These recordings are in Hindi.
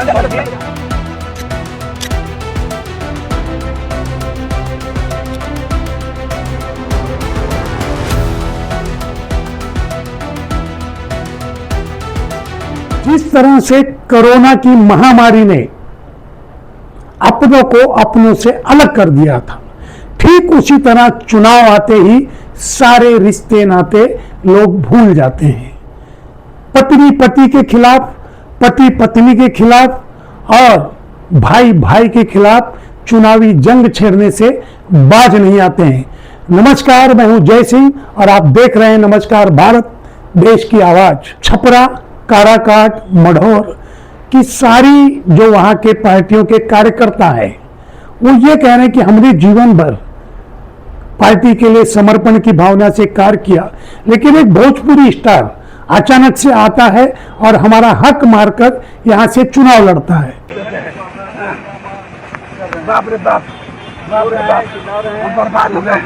जिस तरह से कोरोना की महामारी ने अपनों को अपनों से अलग कर दिया था, ठीक उसी तरह चुनाव आते ही सारे रिश्ते नाते लोग भूल जाते हैं। पत्नी पति के खिलाफ, पति पत्नी के खिलाफ और भाई भाई के खिलाफ चुनावी जंग छेड़ने से बाज नहीं आते हैं। नमस्कार, मैं हूं जय सिंह और आप देख रहे हैं नमस्कार भारत, देश की आवाज। छपरा, काराकाट, मढ़ौर की सारी जो वहां के पार्टियों के कार्यकर्ता हैं, वो ये कह रहे हैं कि हमने जीवन भर पार्टी के लिए समर्पण की भावना से कार्य किया, लेकिन एक भोजपुरी स्टार अचानक से आता है और हमारा हक मारकर यहां से चुनाव लड़ता है। बाप रे बाप, बाप रे बाप, हम बर्बाद हो गए।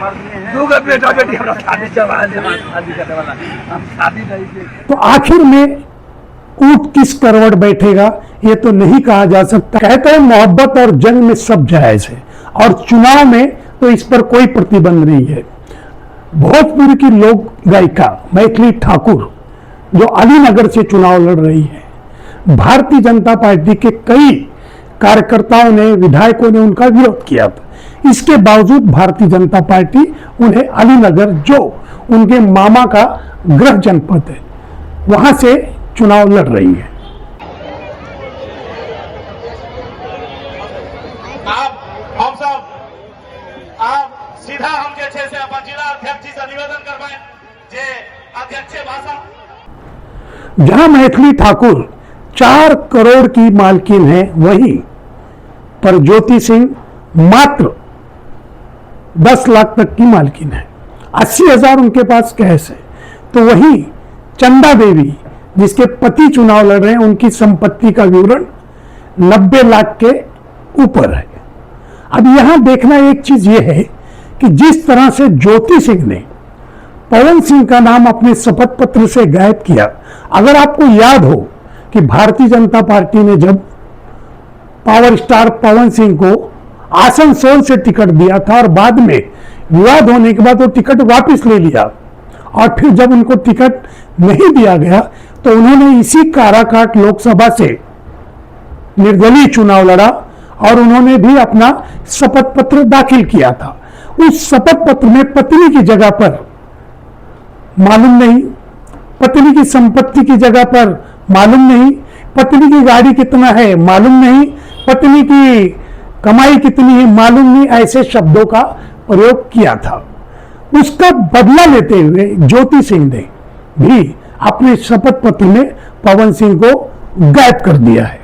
दो बेटा बेटी हमरा शादी करने वाला, हम शादी नहीं की। तो आखिर में ऊंट किस करवट बैठेगा ये तो नहीं कहा जा सकता। कहते हैं मोहब्बत और जंग में सब जायज है और चुनाव में तो इस पर कोई प्रतिबंध नहीं है। भोजपुर की लोक गायिका मैथिली ठाकुर जो अलीनगर से चुनाव लड़ रही है, भारतीय जनता पार्टी के कई कार्यकर्ताओं ने, विधायकों ने उनका विरोध किया था। इसके बावजूद भारतीय जनता पार्टी उन्हें अलीनगर, जो उनके मामा का गृह जनपद है, वहां से चुनाव लड़ रही है। हम सब आप सीधा हम जे से अपन जिला अध्यक्ष जी से निवेदन करवाएं जे अध्यक्ष भाषा। जहां मैथिली ठाकुर 4 करोड़ की मालकिन है, वहीं पर ज्योति सिंह मात्र 10 लाख तक की मालकिन है। 80,000 उनके पास कैश है। तो वहीं चंदा देवी जिसके पति चुनाव लड़ रहे हैं, उनकी संपत्ति का विवरण 90 लाख के ऊपर है। अब यहां देखना एक चीज यह है कि जिस तरह से ज्योति सिंह ने पवन सिंह का नाम अपने शपथ पत्र से गायब किया, अगर आपको याद हो कि भारतीय जनता पार्टी ने जब पावर स्टार पवन सिंह को आसनसोल से टिकट दिया था और बाद में विवाद होने के बाद वो टिकट वापस ले लिया और फिर जब उनको टिकट नहीं दिया गया तो उन्होंने इसी काराकाट लोकसभा से निर्दलीय चुनाव लड़ा और उन्होंने भी अपना शपथ पत्र दाखिल किया था। उस शपथ पत्र में पत्नी की जगह पर मालूम नहीं, पत्नी की संपत्ति की जगह पर मालूम नहीं, पत्नी की गाड़ी कितना है मालूम नहीं, पत्नी की कमाई कितनी है मालूम नहीं, ऐसे शब्दों का प्रयोग किया था। उसका बदला लेते हुए ज्योति सिंह ने भी अपने शपथ पत्र में पवन सिंह को गायब कर दिया है।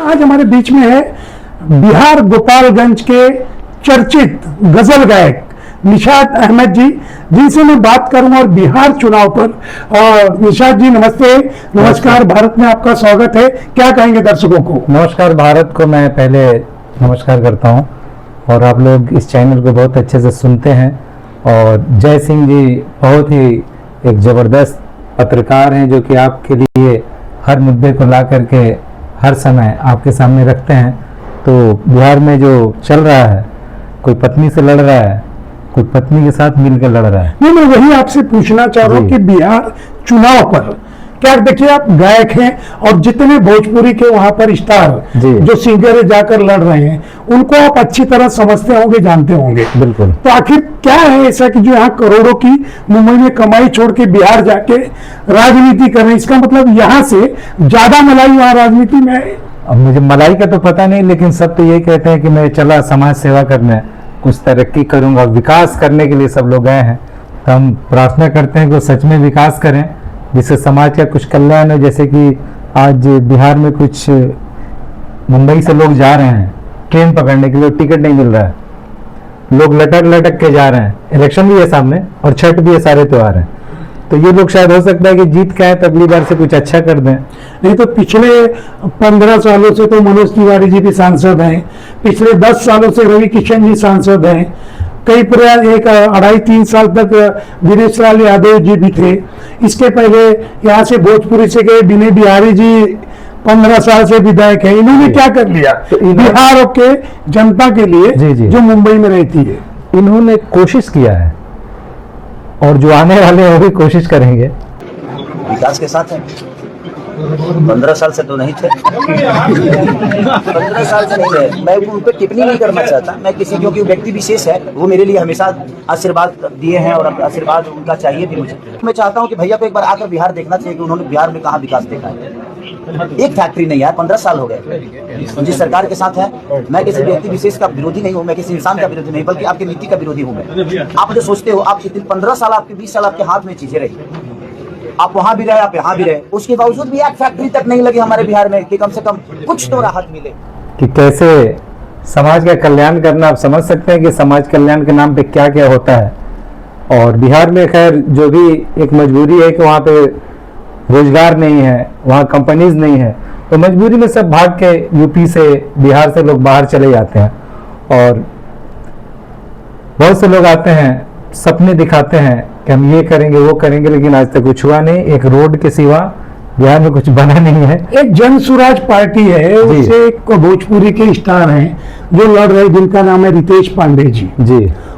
आज हमारे बीच में है बिहार गोपालगंज के चर्चित गजल गायक निशात अहमद जी, जिनसे मैं बात करूं और बिहार चुनाव पर। निशात जी नमस्ते, नमस्कार भारत में आपका स्वागत है। क्या कहेंगे दर्शकों को? नमस्कार भारत को मैं पहले नमस्कार करता हूं और आप लोग इस चैनल को बहुत अच्छे से सुनते हैं। और जय सिंह जी बहुत ही एक ज़बरदस्त पत्रकार हैं जो कि आपके लिए हर मुद्दे को ला करके हर समय आपके सामने रखते हैं। तो बिहार में जो चल रहा है, कोई पत्नी से लड़ रहा है, कोई पत्नी के साथ मिलकर लड़ रहा है। नहीं, मैं वही आपसे पूछना चाह रहा हूँ कि बिहार चुनाव पर क्या, देखिए आप गायक हैं और जितने भोजपुरी के वहां पर स्टार जो सिंगर जाकर लड़ रहे हैं उनको आप अच्छी तरह समझते होंगे, जानते होंगे। बिल्कुल। तो आखिर क्या है ऐसा कि जो यहाँ करोड़ों की मुंबई में कमाई छोड़ के बिहार जाके राजनीति कर रहे हैं? इसका मतलब यहाँ से ज्यादा मलाई वहाँ राजनीति में है। अब मुझे मलाई का तो पता नहीं, लेकिन सब तो यही कहते हैं कि मैं चला समाज सेवा करने, कुछ तरक्की करूंगा, विकास करने के लिए सब लोग गए हैं। तो हम प्रार्थना करते हैं कि वो सच में विकास करें, जिससे समाज का कुछ कल्याण हो। जैसे कि आज बिहार में कुछ मुंबई से लोग जा रहे हैं ट्रेन पकड़ने के लिए, टिकट नहीं मिल रहा है, लोग लटक लटक के जा रहे हैं, इलेक्शन भी है सामने और छठ भी है, सारे त्योहार हैं, तो ये लोग शायद हो सकता है कि जीत के आए तो अगली बार से कुछ अच्छा कर दें। नहीं तो पिछले 15 सालों से तो मनोज तिवारी जी भी सांसद हैं, पिछले 10 सालों से रवि किशन जी सांसद हैं, कई प्रयास 2.5-3 साल तक दिनेश लाल यादव जी भी थे। इसके पहले यहाँ से भोजपुरी से गए विनय बिहारी जी 15 साल से विधायक है। इन्होंने क्या कर लिया बिहार के जनता के लिए जी, जी। जो मुंबई में रहती है? इन्होंने कोशिश किया है और जो आने वाले हैं वो भी कोशिश करेंगे। विकास के साथ है। 15 साल से तो नहीं थे। 15 साल से नहीं है। मैं उन पर टिप्पणी नहीं करना चाहता। मैं किसी, क्योंकि व्यक्ति विशेष है, वो मेरे लिए हमेशा आशीर्वाद दिए हैं और आशीर्वाद उनका चाहिए भी मुझे। मैं चाहता हूं कि भैया को एक बार आकर बिहार देखना चाहिए कि उन्होंने बिहार में कहाँ विकास देखा है। एक फैक्ट्री नहीं यार, 15 साल हो गए जिस सरकार के साथ है। मैं किसी व्यक्ति विशेष का विरोधी नहीं हूँ, मैं किसी इंसान का विरोधी नहीं, बल्कि आपकी नीति का विरोधी हूँ मैं। आप जो सोचते हो, आप 15 साल, आपके 20 साल आपके हाथ में चीजें रही, आप वहां भी रहे, आप यहाँ भी रहे, उसके बावजूद भी एक फैक्ट्री तक नहीं लगी हमारे बिहार में कि कम से कम कुछ तो राहत मिले। कि कैसे समाज का कल्याण करना, आप समझ सकते हैं कि समाज कल्याण के नाम पे क्या क्या होता है। और बिहार में खैर जो भी एक मजबूरी है कि वहाँ पे रोजगार नहीं है, वहाँ कंपनीज नहीं है, तो मजबूरी में सब भाग के यूपी से, बिहार से लोग बाहर चले जाते हैं। और बहुत से लोग आते हैं, सपने दिखाते हैं कि हम ये करेंगे वो करेंगे, लेकिन आज तक कुछ हुआ नहीं। एक रोड के सिवा बिहार में कुछ बना नहीं है। एक जन स्वराज पार्टी है, उससे एक भोजपुरी के स्टार हैं जो लड़ रहे, जिनका नाम है रितेश पांडे जी।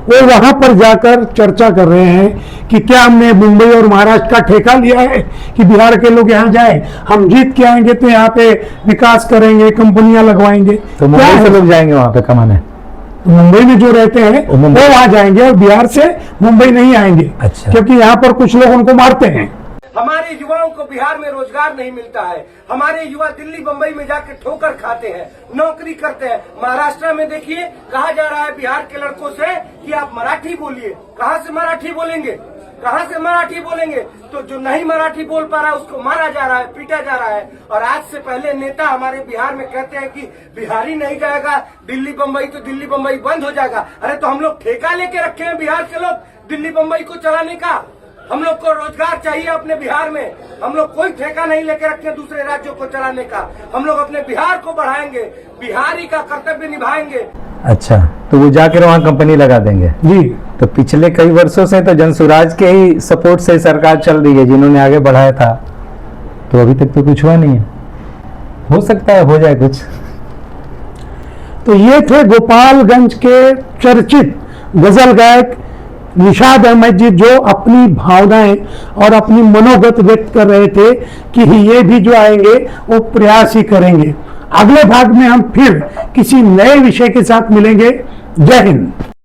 वो वहां पर जाकर चर्चा कर रहे हैं कि क्या हमने मुंबई और महाराष्ट्र का ठेका लिया है कि बिहार के लोग यहाँ जाएं, हम जीत के आएंगे तो यहाँ पे विकास करेंगे, कंपनियां लगवाएंगे। तो मुंबई से लोग जाएंगे वहां पे कमाने? मुंबई में जो रहते हैं वो वहां जाएंगे और बिहार से मुंबई नहीं आएंगे। अच्छा। क्योंकि यहाँ पर कुछ लोग उनको मारते हैं। हमारे युवाओं को बिहार में रोजगार नहीं मिलता है। हमारे युवा दिल्ली बंबई में जाकर ठोकर खाते हैं, नौकरी करते हैं। महाराष्ट्र में देखिए, कहा जा रहा है बिहार के लड़कों से कि आप मराठी बोलिए। कहाँ से मराठी बोलेंगे, कहाँ से मराठी बोलेंगे? तो जो नहीं मराठी बोल पा रहा है उसको मारा जा रहा है, पीटा जा रहा है। और आज से पहले नेता हमारे बिहार में कहते हैं कि बिहारी नहीं जाएगा दिल्ली बंबई तो दिल्ली बंबई बंद हो जाएगा। अरे तो हम लोग ठेका लेके रखे हैं बिहार के लोग दिल्ली बंबई को चलाने का। हम लोग को रोजगार चाहिए अपने बिहार में। हम लोग कोई ठेका नहीं लेके रखे दूसरे राज्यों को चलाने का। हम लोग अपने बिहार को बढ़ाएंगे, बिहारी का कर्तव्य निभाएंगे। अच्छा, तो वो जाकर वहाँ कंपनी लगा देंगे जी। तो पिछले कई वर्षों से तो जनसुराज के ही सपोर्ट से सरकार चल रही है, जिन्होंने आगे बढ़ाया था, तो अभी तक तो कुछ हुआ नहीं है। हो सकता है हो जाए कुछ। तो ये थे गोपालगंज के चर्चित गजल गायक निशाद अहमद जी, जो अपनी भावनाएं और अपनी मनोगत व्यक्त कर रहे थे कि ये भी जो आएंगे वो प्रयास ही करेंगे। अगले भाग में हम फिर किसी नए विषय के साथ मिलेंगे। जय हिंद।